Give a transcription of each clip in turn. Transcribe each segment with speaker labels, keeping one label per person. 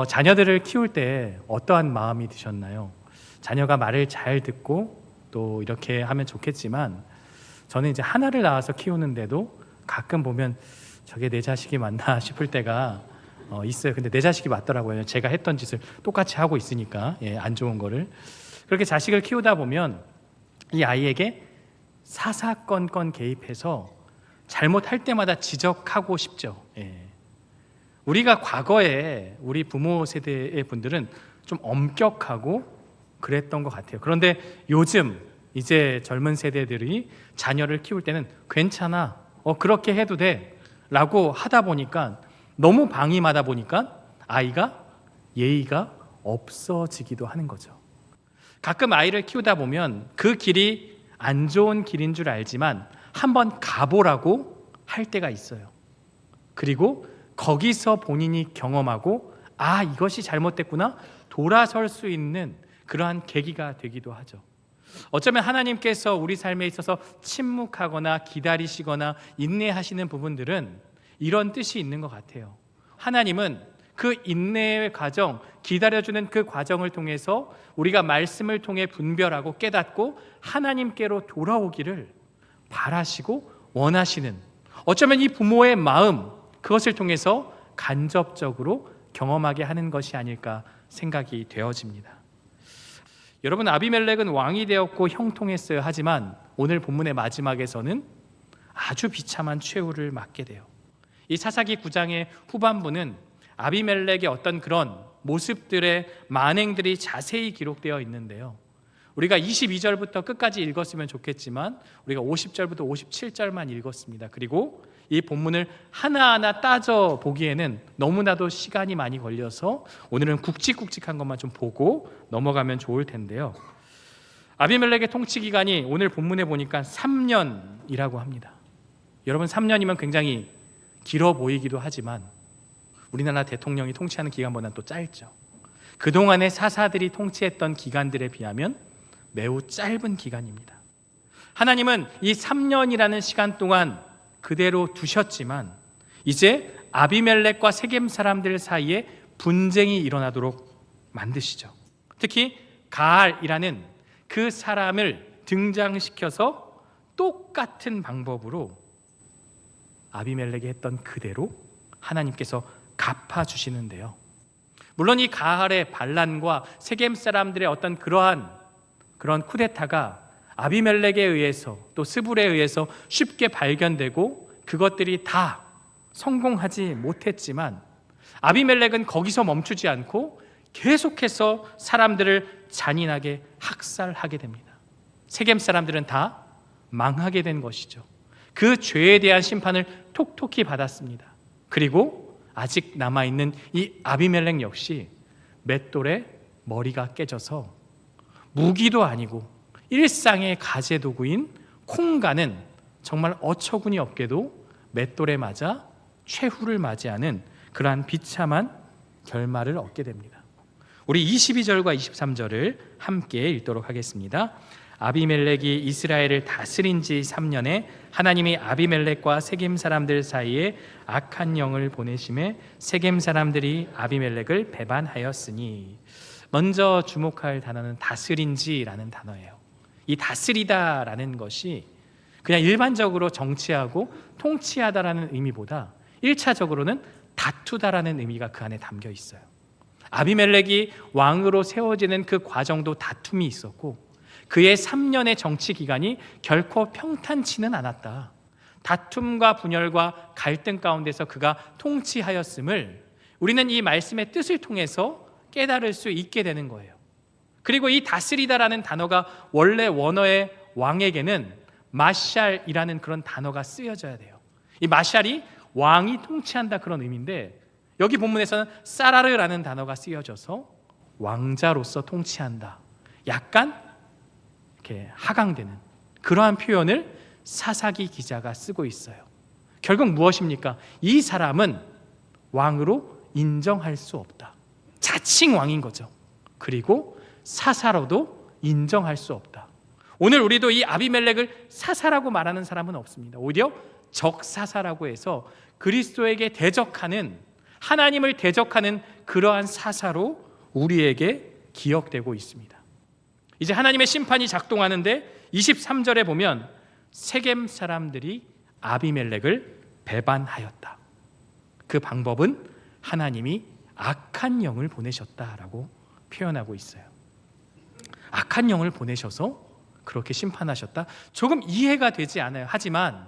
Speaker 1: 자녀들을 키울 때 어떠한 마음이 드셨나요? 자녀가 말을 잘 듣고 또 이렇게 하면 좋겠지만, 저는 이제 하나를 낳아서 키우는데도 가끔 보면 저게 내 자식이 맞나 싶을 때가 있어요. 근데 내 자식이 맞더라고요. 제가 했던 짓을 똑같이 하고 있으니까, 안 좋은 거를. 그렇게 자식을 키우다 보면 이 아이에게 사사건건 개입해서 잘못할 때마다 지적하고 싶죠. 우리가 과거에 우리 부모 세대의 분들은 좀 엄격하고 그랬던 것 같아요. 그런데 요즘 이제 젊은 세대들이 자녀를 키울 때는 괜찮아, 그렇게 해도 돼 라고 하다 보니까, 너무 방임하다 보니까 아이가 예의가 없어지기도 하는 거죠. 가끔 아이를 키우다 보면 그 길이 안 좋은 길인 줄 알지만 한번 가보라고 할 때가 있어요. 그리고 거기서 본인이 경험하고, 이것이 잘못됐구나, 돌아설 수 있는 그러한 계기가 되기도 하죠. 어쩌면 하나님께서 우리 삶에 있어서 침묵하거나 기다리시거나 인내하시는 부분들은 이런 뜻이 있는 것 같아요. 하나님은 그 인내의 과정, 기다려주는 그 과정을 통해서 우리가 말씀을 통해 분별하고 깨닫고 하나님께로 돌아오기를 바라시고 원하시는, 어쩌면 이 부모의 마음, 그것을 통해서 간접적으로 경험하게 하는 것이 아닐까 생각이 되어집니다. 여러분, 아비멜렉은 왕이 되었고 형통했어요. 하지만 오늘 본문의 마지막에서는 아주 비참한 최후를 맞게 돼요. 이 사사기 9장의 후반부는 아비멜렉의 어떤 그런 모습들의 만행들이 자세히 기록되어 있는데요, 우리가 22절부터 끝까지 읽었으면 좋겠지만 우리가 50절부터 57절만 읽었습니다. 그리고 이 본문을 하나하나 따져 보기에는 너무나도 시간이 많이 걸려서 오늘은 굵직굵직한 것만 좀 보고 넘어가면 좋을 텐데요, 아비멜렉의 통치 기간이 오늘 본문에 보니까 3년이라고 합니다. 여러분, 3년이면 굉장히 길어 보이기도 하지만 우리나라 대통령이 통치하는 기간보다는 또 짧죠. 그동안의 사사들이 통치했던 기간들에 비하면 매우 짧은 기간입니다. 하나님은 이 3년이라는 시간 동안 그대로 두셨지만 이제 아비멜렉과 세겜 사람들 사이에 분쟁이 일어나도록 만드시죠. 특히 가알이라는 그 사람을 등장시켜서 똑같은 방법으로 아비멜렉이 했던 그대로 하나님께서 갚아주시는데요, 물론 이 가할의 반란과 세겜 사람들의 어떤 그런 쿠데타가 아비멜렉에 의해서 또 스불에 의해서 쉽게 발견되고 그것들이 다 성공하지 못했지만, 아비멜렉은 거기서 멈추지 않고 계속해서 사람들을 잔인하게 학살하게 됩니다. 세겜 사람들은 다 망하게 된 것이죠. 그 죄에 대한 심판을 톡톡히 받았습니다. 그리고 아직 남아있는 이 아비멜렉 역시 맷돌에 머리가 깨져서 무기도 아니고 일상의 가재도구인 콩가는 정말 어처구니 없게도 맷돌에 맞아 최후를 맞이하는 그러한 비참한 결말을 얻게 됩니다. 우리 22절과 23절을 함께 읽도록 하겠습니다. 아비멜렉이 이스라엘을 다스린 지 3년에 하나님이 아비멜렉과 세겜 사람들 사이에 악한 영을 보내심에 세겜 사람들이 아비멜렉을 배반하였으니, 먼저 주목할 단어는 다스린지라는 단어예요. 이 다스리다라는 것이 그냥 일반적으로 정치하고 통치하다라는 의미보다 1차적으로는 다투다라는 의미가 그 안에 담겨 있어요. 아비멜렉이 왕으로 세워지는 그 과정도 다툼이 있었고, 그의 3년의 정치 기간이 결코 평탄치는 않았다. 다툼과 분열과 갈등 가운데서 그가 통치하였음을 우리는 이 말씀의 뜻을 통해서 깨달을 수 있게 되는 거예요. 그리고 이 다스리다라는 단어가 원래 원어의 왕에게는 마샬이라는 그런 단어가 쓰여져야 돼요. 이 마샬이 왕이 통치한다 그런 의미인데, 여기 본문에서는 사라르라는 단어가 쓰여져서 왕자로서 통치한다, 약간 이렇게 하강되는 그러한 표현을 사사기 기자가 쓰고 있어요. 결국 무엇입니까? 이 사람은 왕으로 인정할 수 없다. 자칭 왕인 거죠. 그리고 사사로도 인정할 수 없다. 오늘 우리도 이 아비멜렉을 사사라고 말하는 사람은 없습니다. 오히려 적사사라고 해서 그리스도에게 대적하는, 하나님을 대적하는 그러한 사사로 우리에게 기억되고 있습니다. 이제 하나님의 심판이 작동하는데 23절에 보면 세겜 사람들이 아비멜렉을 배반하였다. 그 방법은 하나님이 악한 영을 보내셨다라고 표현하고 있어요. 악한 영을 보내셔서 그렇게 심판하셨다. 조금 이해가 되지 않아요. 하지만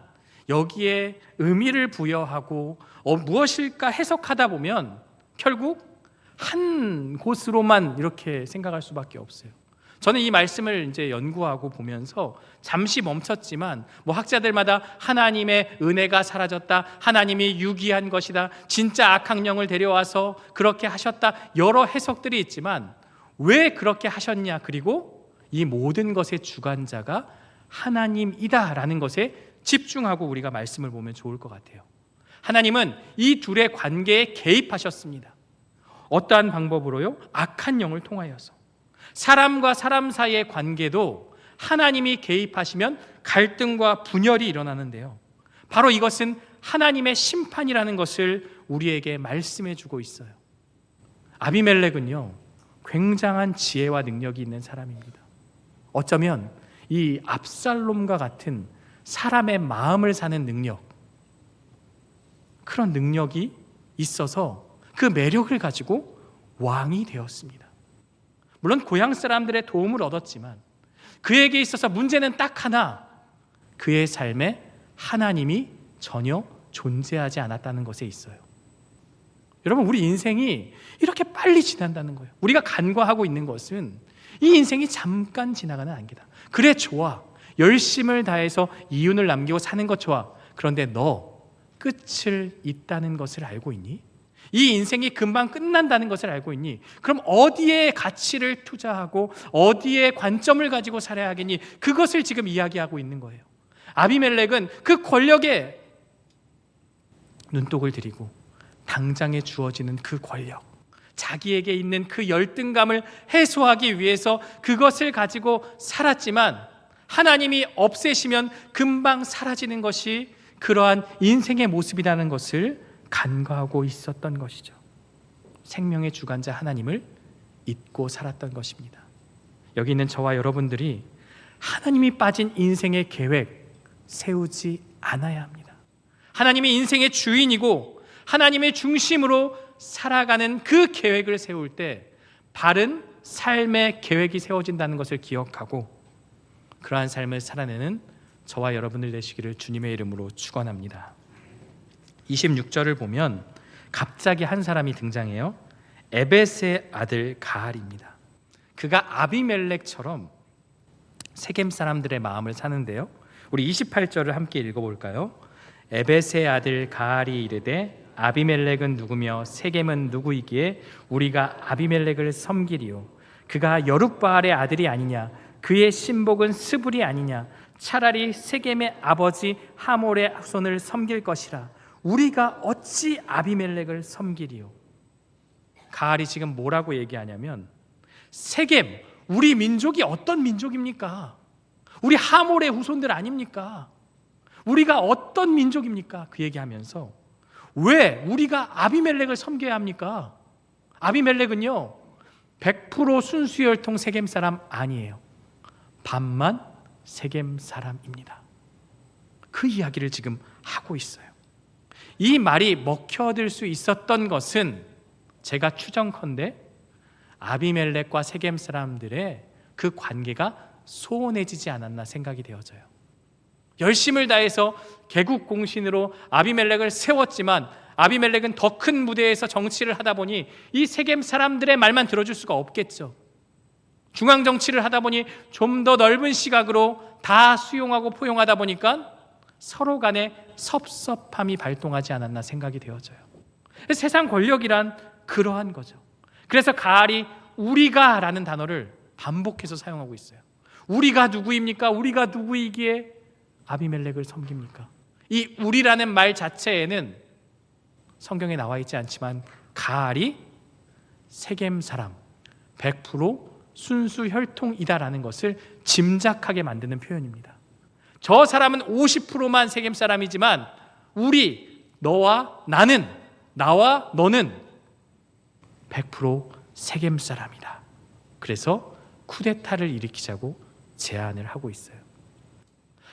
Speaker 1: 여기에 의미를 부여하고 무엇일까 해석하다 보면 결국 한 곳으로만 이렇게 생각할 수밖에 없어요. 저는 이 말씀을 이제 연구하고 보면서 잠시 멈췄지만 학자들마다 하나님의 은혜가 사라졌다, 하나님이 유기한 것이다, 진짜 악한 영을 데려와서 그렇게 하셨다, 여러 해석들이 있지만 왜 그렇게 하셨냐, 그리고 이 모든 것의 주관자가 하나님이다라는 것에 집중하고 우리가 말씀을 보면 좋을 것 같아요. 하나님은 이 둘의 관계에 개입하셨습니다. 어떠한 방법으로요? 악한 영을 통하여서. 사람과 사람 사이의 관계도 하나님이 개입하시면 갈등과 분열이 일어나는데요, 바로 이것은 하나님의 심판이라는 것을 우리에게 말씀해 주고 있어요. 아비멜렉은요, 굉장한 지혜와 능력이 있는 사람입니다. 어쩌면 이 압살롬과 같은 사람의 마음을 사는 능력, 그런 능력이 있어서 그 매력을 가지고 왕이 되었습니다. 물론 고향 사람들의 도움을 얻었지만 그에게 있어서 문제는 딱 하나, 그의 삶에 하나님이 전혀 존재하지 않았다는 것에 있어요. 여러분, 우리 인생이 이렇게 빨리 지난다는 거예요. 우리가 간과하고 있는 것은 이 인생이 잠깐 지나가는 안개다. 그래, 좋아. 열심을 다해서 이윤을 남기고 사는 것 좋아. 그런데 너 끝을 있다는 것을 알고 있니? 이 인생이 금방 끝난다는 것을 알고 있니? 그럼 어디에 가치를 투자하고 어디에 관점을 가지고 살아야 하겠니? 그것을 지금 이야기하고 있는 거예요. 아비멜렉은 그 권력에 눈독을 들이고 당장에 주어지는 그 권력, 자기에게 있는 그 열등감을 해소하기 위해서 그것을 가지고 살았지만 하나님이 없애시면 금방 사라지는 것이 그러한 인생의 모습이라는 것을 간과하고 있었던 것이죠. 생명의 주관자 하나님을 잊고 살았던 것입니다. 여기 있는 저와 여러분들이 하나님이 빠진 인생의 계획 세우지 않아야 합니다. 하나님이 인생의 주인이고 하나님의 중심으로 살아가는 그 계획을 세울 때 바른 삶의 계획이 세워진다는 것을 기억하고 그러한 삶을 살아내는 저와 여러분들 되시기를 주님의 이름으로 축원합니다. 26절을 보면 갑자기 한 사람이 등장해요. 에벳의 아들 가알입니다. 그가 아비멜렉처럼 세겜 사람들의 마음을 사는데요, 우리 28절을 함께 읽어볼까요? 에벳의 아들 가알이 이르되 아비멜렉은 누구며 세겜은 누구이기에 우리가 아비멜렉을 섬기리요? 그가 여룻바알의 아들이 아니냐? 그의 신복은 스불이 아니냐? 차라리 세겜의 아버지 하몰의 후손을 섬길 것이라. 우리가 어찌 아비멜렉을 섬기리요? 가알이 지금 뭐라고 얘기하냐면, 세겜, 우리 민족이 어떤 민족입니까? 우리 하몰의 후손들 아닙니까? 우리가 어떤 민족입니까? 그 얘기하면서 왜 우리가 아비멜렉을 섬겨야 합니까? 아비멜렉은요 100% 순수혈통 세겜 사람 아니에요. 반만 세겜 사람입니다. 그 이야기를 지금 하고 있어요. 이 말이 먹혀들 수 있었던 것은 제가 추정컨대 아비멜렉과 세겜 사람들의 그 관계가 소원해지지 않았나 생각이 되어져요. 열심을 다해서 개국공신으로 아비멜렉을 세웠지만 아비멜렉은 더 큰 무대에서 정치를 하다 보니 이 세겜 사람들의 말만 들어줄 수가 없겠죠. 중앙정치를 하다 보니 좀 더 넓은 시각으로 다 수용하고 포용하다 보니까 서로 간에 섭섭함이 발동하지 않았나 생각이 되어져요. 세상 권력이란 그러한 거죠. 그래서 가알이 우리가 라는 단어를 반복해서 사용하고 있어요. 우리가 누구입니까? 우리가 누구이기에 아비멜렉을 섬깁니까? 이 우리라는 말 자체에는 성경에 나와 있지 않지만 가알이 세겜 사람 100% 순수 혈통이다라는 것을 짐작하게 만드는 표현입니다. 저 사람은 50%만 세겜 사람이지만 우리, 너와 나는, 나와 너는 100% 세겜 사람이다. 그래서 쿠데타를 일으키자고 제안을 하고 있어요.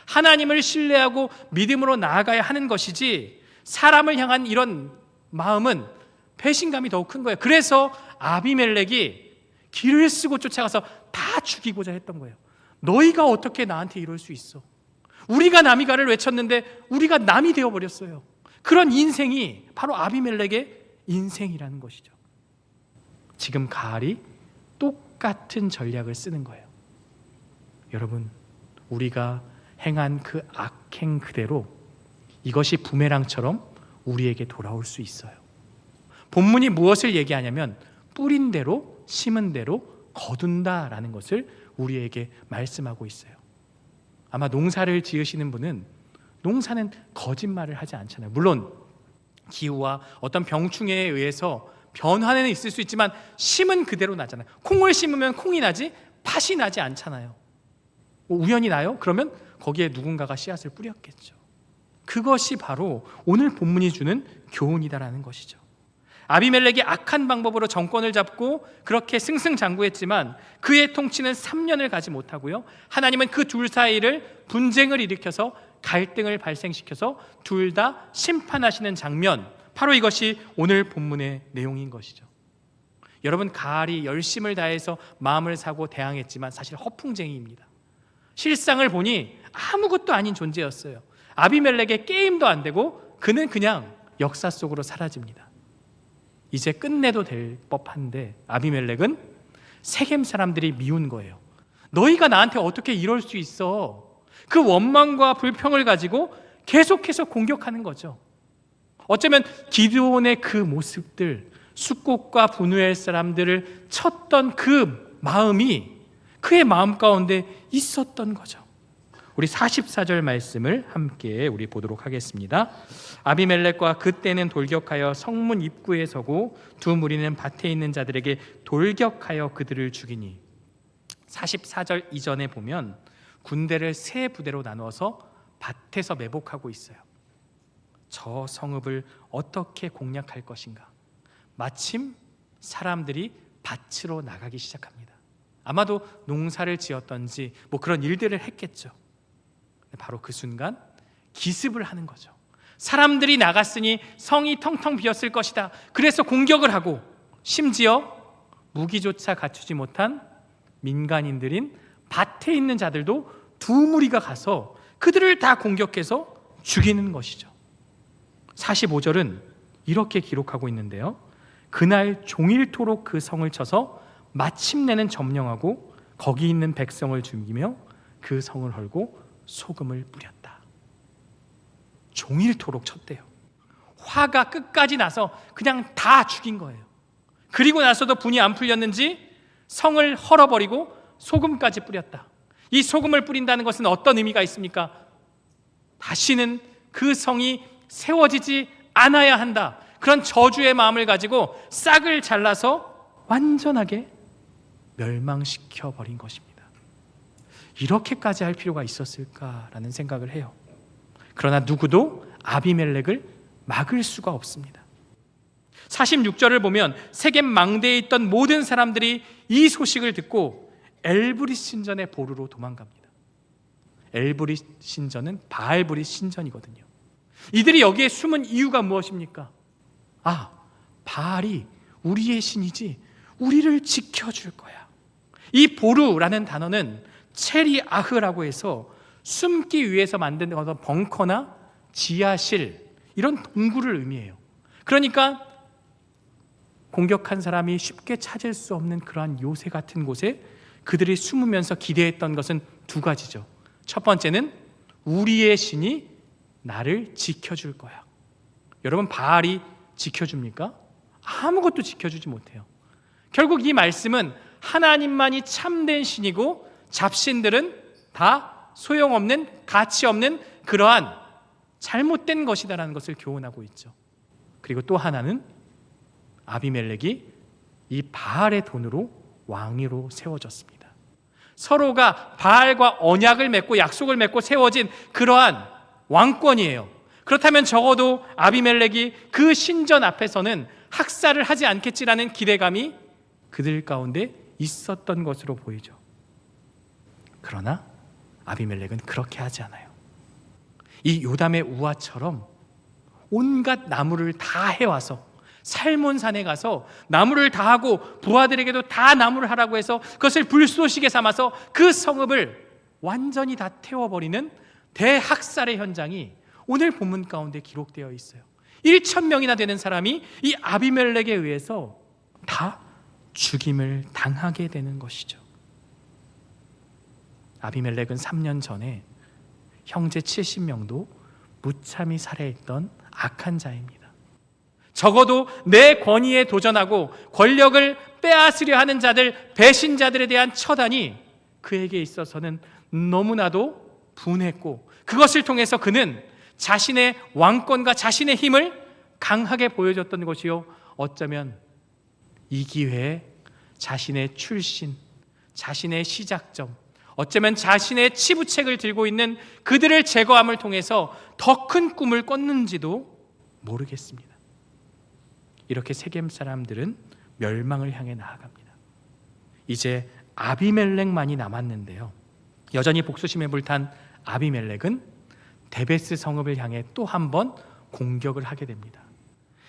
Speaker 1: 하나님을 신뢰하고 믿음으로 나아가야 하는 것이지 사람을 향한 이런 마음은 배신감이 더욱 큰 거예요. 그래서 아비멜렉이 길을 쓰고 쫓아가서 다 죽이고자 했던 거예요. 너희가 어떻게 나한테 이럴 수 있어? 우리가 남이 가를 외쳤는데 우리가 남이 되어버렸어요. 그런 인생이 바로 아비멜렉의 인생이라는 것이죠. 지금 가알이 똑같은 전략을 쓰는 거예요. 여러분, 우리가 행한 그 악행 그대로 이것이 부메랑처럼 우리에게 돌아올 수 있어요. 본문이 무엇을 얘기하냐면 뿌린 대로 심은 대로 거둔다라는 것을 우리에게 말씀하고 있어요. 아마 농사를 지으시는 분은 농사는 거짓말을 하지 않잖아요. 물론 기후와 어떤 병충해에 의해서 변화는 있을 수 있지만 심은 그대로 나잖아요. 콩을 심으면 콩이 나지 팥이 나지 않잖아요. 우연히 나요? 그러면 거기에 누군가가 씨앗을 뿌렸겠죠. 그것이 바로 오늘 본문이 주는 교훈이다라는 것이죠. 아비멜렉이 악한 방법으로 정권을 잡고 그렇게 승승장구했지만 그의 통치는 3년을 가지 못하고요, 하나님은 그 둘 사이를 분쟁을 일으켜서 갈등을 발생시켜서 둘 다 심판하시는 장면, 바로 이것이 오늘 본문의 내용인 것이죠. 여러분, 가알이 열심을 다해서 마음을 사고 대항했지만 사실 허풍쟁이입니다. 실상을 보니 아무것도 아닌 존재였어요. 아비멜렉의 게임도 안 되고 그는 그냥 역사 속으로 사라집니다. 이제 끝내도 될 법한데 아비멜렉은 세겜 사람들이 미운 거예요. 너희가 나한테 어떻게 이럴 수 있어? 그 원망과 불평을 가지고 계속해서 공격하는 거죠. 어쩌면 기드온의 그 모습들, 숫곳과 분우엘 사람들을 쳤던 그 마음이 그의 마음 가운데 있었던 거죠. 우리 44절 말씀을 함께 우리 보도록 하겠습니다. 아비멜렉과 그때는 돌격하여 성문 입구에 서고 두 무리는 밭에 있는 자들에게 돌격하여 그들을 죽이니. 44절 이전에 보면 군대를 세 부대로 나누어서 밭에서 매복하고 있어요. 저 성읍을 어떻게 공략할 것인가. 마침 사람들이 밭으로 나가기 시작합니다. 아마도 농사를 지었던지 뭐 그런 일들을 했겠죠. 바로 그 순간 기습을 하는 거죠. 사람들이 나갔으니 성이 텅텅 비었을 것이다. 그래서 공격을 하고 심지어 무기조차 갖추지 못한 민간인들인 밭에 있는 자들도 두 무리가 가서 그들을 다 공격해서 죽이는 것이죠. 45절은 이렇게 기록하고 있는데요. 그날 종일토록 그 성을 쳐서 마침내는 점령하고 거기 있는 백성을 죽이며 그 성을 헐고 소금을 뿌렸다. 종일토록 쳤대요. 화가 끝까지 나서 그냥 다 죽인 거예요. 그리고 나서도 분이 안 풀렸는지 성을 헐어버리고 소금까지 뿌렸다. 이 소금을 뿌린다는 것은 어떤 의미가 있습니까? 다시는 그 성이 세워지지 않아야 한다. 그런 저주의 마음을 가지고 싹을 잘라서 완전하게 멸망시켜 버린 것입니다. 이렇게까지 할 필요가 있었을까라는 생각을 해요. 그러나 누구도 아비멜렉을 막을 수가 없습니다. 46절을 보면 세겜 망대에 있던 모든 사람들이 이 소식을 듣고 엘브릿 신전의 보루로 도망갑니다. 엘브릿 신전은 바알브릿 신전이거든요. 이들이 여기에 숨은 이유가 무엇입니까? 바알이 우리의 신이지 우리를 지켜줄 거야. 이 보루라는 단어는 체리아흐라고 해서 숨기 위해서 만든 어떤 벙커나 지하실, 이런 동굴을 의미해요. 그러니까 공격한 사람이 쉽게 찾을 수 없는 그러한 요새 같은 곳에 그들이 숨으면서 기대했던 것은 두 가지죠. 첫 번째는 우리의 신이 나를 지켜줄 거야. 여러분, 바알이 지켜줍니까? 아무것도 지켜주지 못해요. 결국 이 말씀은 하나님만이 참된 신이고 잡신들은 다 소용없는, 가치 없는 그러한 잘못된 것이다라는 것을 교훈하고 있죠. 그리고 또 하나는 아비멜렉이 이 바알의 돈으로 왕위로 세워졌습니다. 서로가 바알과 언약을 맺고 약속을 맺고 세워진 그러한 왕권이에요. 그렇다면 적어도 아비멜렉이 그 신전 앞에서는 학살을 하지 않겠지라는 기대감이 그들 가운데 있었던 것으로 보이죠. 그러나 아비멜렉은 그렇게 하지 않아요. 이 요담의 우화처럼 온갖 나무를 다 해와서 살몬산에 가서 나무를 다 하고 부하들에게도 다 나무를 하라고 해서 그것을 불쏘시개 삼아서 그 성읍을 완전히 다 태워버리는 대학살의 현장이 오늘 본문 가운데 기록되어 있어요. 1,000명이나 되는 사람이 이 아비멜렉에 의해서 다 죽임을 당하게 되는 것이죠. 아비멜렉은 3년 전에 형제 70명도 무참히 살해했던 악한 자입니다. 적어도 내 권위에 도전하고 권력을 빼앗으려 하는 자들, 배신자들에 대한 처단이 그에게 있어서는 너무나도 분했고, 그것을 통해서 그는 자신의 왕권과 자신의 힘을 강하게 보여줬던 것이요, 어쩌면 이 기회에 자신의 출신, 자신의 시작점, 어쩌면 자신의 치부책을 들고 있는 그들을 제거함을 통해서 더 큰 꿈을 꿨는지도 모르겠습니다. 이렇게 세겜 사람들은 멸망을 향해 나아갑니다. 이제 아비멜렉만이 남았는데요, 여전히 복수심에 불탄 아비멜렉은 데베스 성읍을 향해 또 한 번 공격을 하게 됩니다.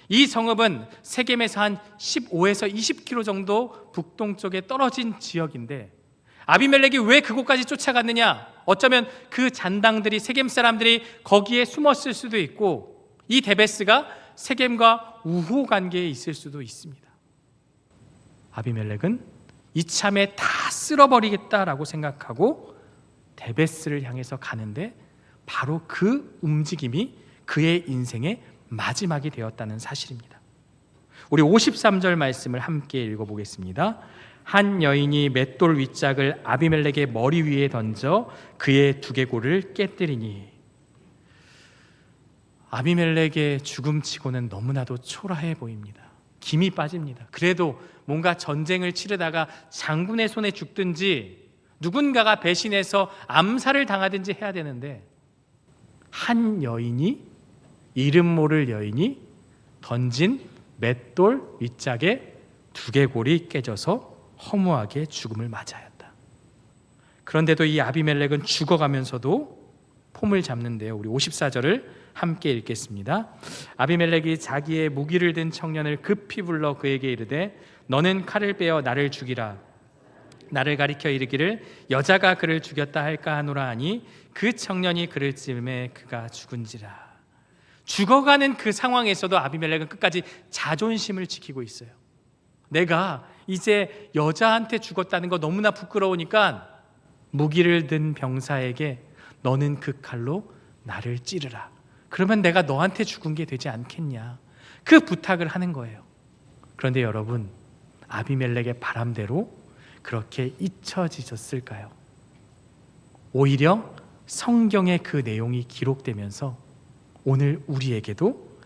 Speaker 1: 이 성읍은 세겜에서 한 15에서 20km 정도 북동쪽에 떨어진 지역인데, 아비멜렉이 왜 그곳까지 쫓아갔느냐? 어쩌면 그 잔당들이, 세겜 사람들이 거기에 숨었을 수도 있고, 이 데베스가 세겜과 우호 관계에 있을 수도 있습니다. 아비멜렉은 이참에 다 쓸어버리겠다라고 생각하고 데베스를 향해서 가는데, 바로 그 움직임이 그의 인생의 마지막이 되었다는 사실입니다. 우리 53절 말씀을 함께 읽어보겠습니다. 한 여인이 맷돌 윗짝을 아비멜렉의 머리 위에 던져 그의 두개골을 깨뜨리니. 아비멜렉의 죽음치고는 너무나도 초라해 보입니다. 김이 빠집니다. 그래도 뭔가 전쟁을 치르다가 장군의 손에 죽든지 누군가가 배신해서 암살을 당하든지 해야 되는데, 한 여인이, 이름 모를 여인이 던진 맷돌 윗짝에 두개골이 깨져서 허무하게 죽음을 맞이하였다. 그런데도 이 아비멜렉은 죽어가면서도 폼을 잡는데요, 우리 54절을 함께 읽겠습니다. 아비멜렉이 자기의 무기를 든 청년을 급히 불러 그에게 이르되, 너는 칼을 빼어 나를 죽이라. 나를 가리켜 이르기를 여자가 그를 죽였다 할까 하노라 하니, 그 청년이 그를 찌르매 그가 죽은지라. 죽어가는 그 상황에서도 아비멜렉은 끝까지 자존심을 지키고 있어요. 내가 이제 여자한테 죽었다는 거 너무나 부끄러우니까 무기를 든 병사에게 너는 그 칼로 나를 찌르라. 그러면 내가 너한테 죽은 게 되지 않겠냐, 그 부탁을 하는 거예요. 그런데 여러분, 아비멜렉의 바람대로 그렇게 잊혀지셨을까요? 오히려 성경의 그 내용이 기록되면서 오늘 우리에게도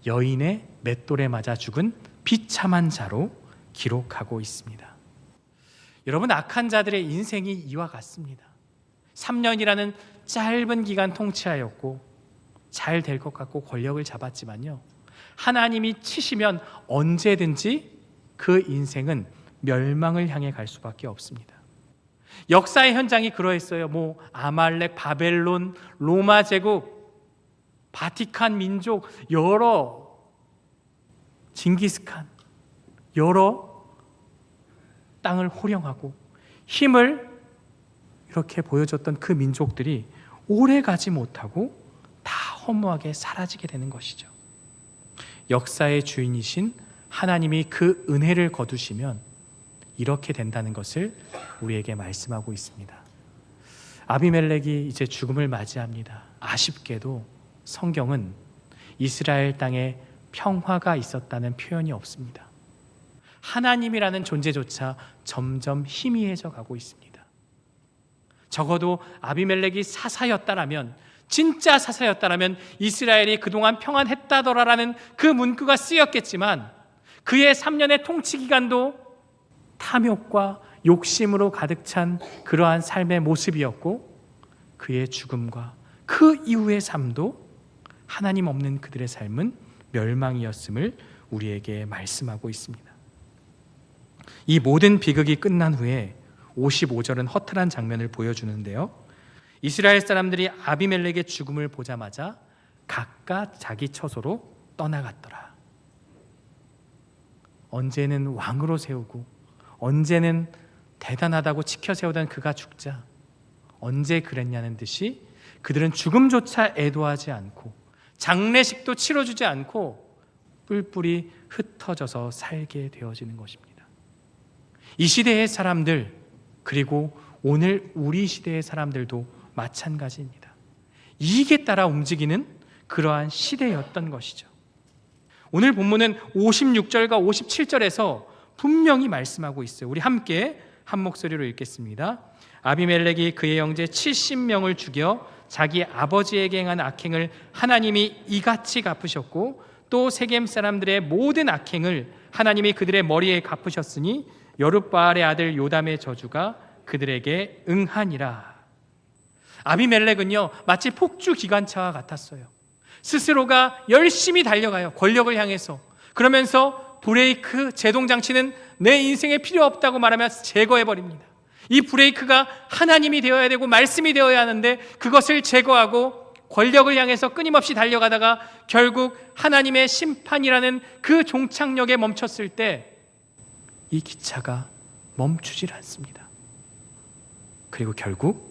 Speaker 1: 여인의 맷돌에 맞아 죽은 비참한 자로 기록하고 있습니다. 여러분, 악한 자들의 인생이 이와 같습니다. 3년이라는 짧은 기간 통치하였고 잘 될 것 같고 권력을 잡았지만요, 하나님이 치시면 언제든지 그 인생은 멸망을 향해 갈 수밖에 없습니다. 역사의 현장이 그러했어요. 아말렉, 바벨론, 로마 제국, 바티칸 민족, 여러 징기스칸, 여러 땅을 호령하고 힘을 이렇게 보여줬던 그 민족들이 오래 가지 못하고 다 허무하게 사라지게 되는 것이죠. 역사의 주인이신 하나님이 그 은혜를 거두시면 이렇게 된다는 것을 우리에게 말씀하고 있습니다. 아비멜렉이 이제 죽음을 맞이합니다. 아쉽게도 성경은 이스라엘 땅에 평화가 있었다는 표현이 없습니다. 하나님이라는 존재조차 점점 희미해져 가고 있습니다. 적어도 아비멜렉이 사사였다라면, 진짜 사사였다라면 이스라엘이 그동안 평안했다더라라는 그 문구가 쓰였겠지만, 그의 3년의 통치 기간도 탐욕과 욕심으로 가득 찬 그러한 삶의 모습이었고, 그의 죽음과 그 이후의 삶도 하나님 없는 그들의 삶은 멸망이었음을 우리에게 말씀하고 있습니다. 이 모든 비극이 끝난 후에 55절은 허탈한 장면을 보여주는데요. 이스라엘 사람들이 아비멜렉의 죽음을 보자마자 각각 자기 처소로 떠나갔더라. 언제는 왕으로 세우고 언제는 대단하다고 치켜 세우던 그가 죽자 언제 그랬냐는 듯이 그들은 죽음조차 애도하지 않고 장례식도 치러주지 않고 뿔뿔이 흩어져서 살게 되어지는 것입니다. 이 시대의 사람들, 그리고 오늘 우리 시대의 사람들도 마찬가지입니다. 이익에 따라 움직이는 그러한 시대였던 것이죠. 오늘 본문은 56절과 57절에서 분명히 말씀하고 있어요. 우리 함께 한 목소리로 읽겠습니다. 아비멜렉이 그의 형제 70명을 죽여 자기 아버지에게 행한 악행을 하나님이 이같이 갚으셨고 또 세겜 사람들의 모든 악행을 하나님이 그들의 머리에 갚으셨으니 여룻바알의 아들 요담의 저주가 그들에게 응하니라. 아비멜렉은요 마치 폭주 기관차와 같았어요. 스스로가 열심히 달려가요. 권력을 향해서. 그러면서 브레이크 제동 장치는 내 인생에 필요 없다고 말하면서 제거해버립니다. 이 브레이크가 하나님이 되어야 되고 말씀이 되어야 하는데 그것을 제거하고 권력을 향해서 끊임없이 달려가다가 결국 하나님의 심판이라는 그 종착역에 멈췄을 때 이 기차가 멈추질 않습니다. 그리고 결국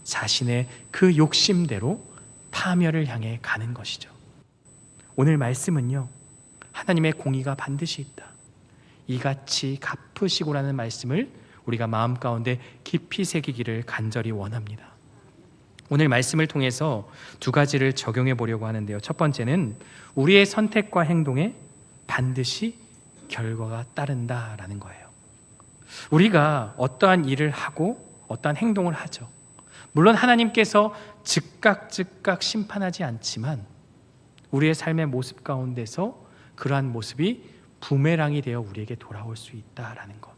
Speaker 1: 자신의 그 욕심대로 파멸을 향해 가는 것이죠. 오늘 말씀은요, 하나님의 공의가 반드시 있다, 이같이 갚으시고라는 말씀을 우리가 마음 가운데 깊이 새기기를 간절히 원합니다. 오늘 말씀을 통해서 두 가지를 적용해 보려고 하는데요. 첫 번째는 우리의 선택과 행동에 반드시 결과가 따른다라는 거예요. 우리가 어떠한 일을 하고 어떠한 행동을 하죠. 물론 하나님께서 즉각 심판하지 않지만 우리의 삶의 모습 가운데서 그러한 모습이 부메랑이 되어 우리에게 돌아올 수 있다라는 것.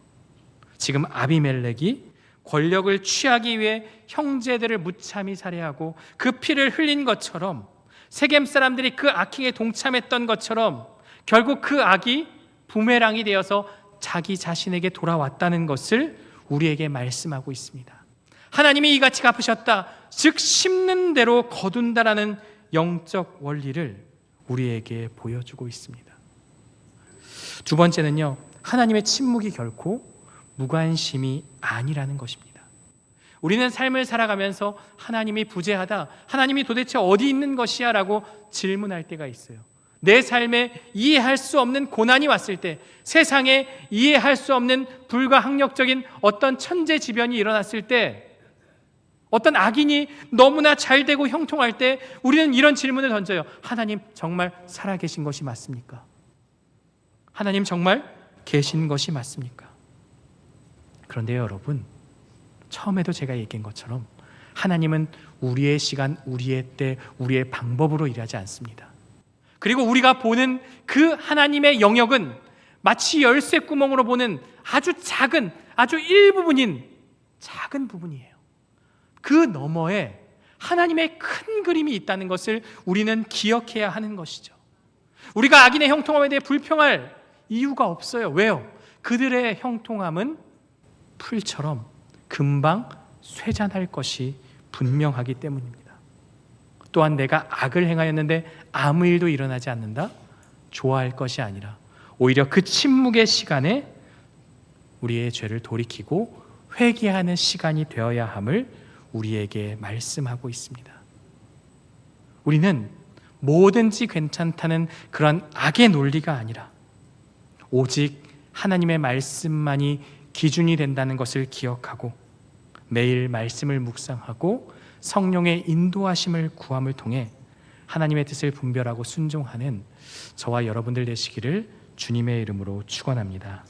Speaker 1: 지금 아비멜렉이 권력을 취하기 위해 형제들을 무참히 살해하고 그 피를 흘린 것처럼, 세겜 사람들이 그 악행에 동참했던 것처럼 결국 그 악이 부메랑이 되어서 자기 자신에게 돌아왔다는 것을 우리에게 말씀하고 있습니다. 하나님이 이같이 갚으셨다, 즉 심는 대로 거둔다라는 영적 원리를 우리에게 보여주고 있습니다. 두 번째는요, 하나님의 침묵이 결코 무관심이 아니라는 것입니다. 우리는 삶을 살아가면서 하나님이 부재하다, 하나님이 도대체 어디 있는 것이야 라고 질문할 때가 있어요. 내 삶에 이해할 수 없는 고난이 왔을 때, 세상에 이해할 수 없는 불가항력적인 어떤 천재지변이 일어났을 때, 어떤 악인이 너무나 잘 되고 형통할 때 우리는 이런 질문을 던져요. 하나님 정말 살아계신 것이 맞습니까? 하나님 정말 계신 것이 맞습니까? 그런데요 여러분, 처음에도 제가 얘기한 것처럼 하나님은 우리의 시간, 우리의 때, 우리의 방법으로 일하지 않습니다. 그리고 우리가 보는 그 하나님의 영역은 마치 열쇠 구멍으로 보는 아주 작은, 아주 일부분인 작은 부분이에요. 그 너머에 하나님의 큰 그림이 있다는 것을 우리는 기억해야 하는 것이죠. 우리가 악인의 형통함에 대해 불평할 이유가 없어요. 왜요? 그들의 형통함은 풀처럼 금방 쇠잔할 것이 분명하기 때문입니다. 또한 내가 악을 행하였는데 아무 일도 일어나지 않는다? 좋아할 것이 아니라 오히려 그 침묵의 시간에 우리의 죄를 돌이키고 회개하는 시간이 되어야 함을 우리에게 말씀하고 있습니다. 우리는 뭐든지 괜찮다는 그런 악의 논리가 아니라 오직 하나님의 말씀만이 기준이 된다는 것을 기억하고 매일 말씀을 묵상하고 성령의 인도하심을 구함을 통해 하나님의 뜻을 분별하고 순종하는 저와 여러분들 되시기를 주님의 이름으로 축원합니다.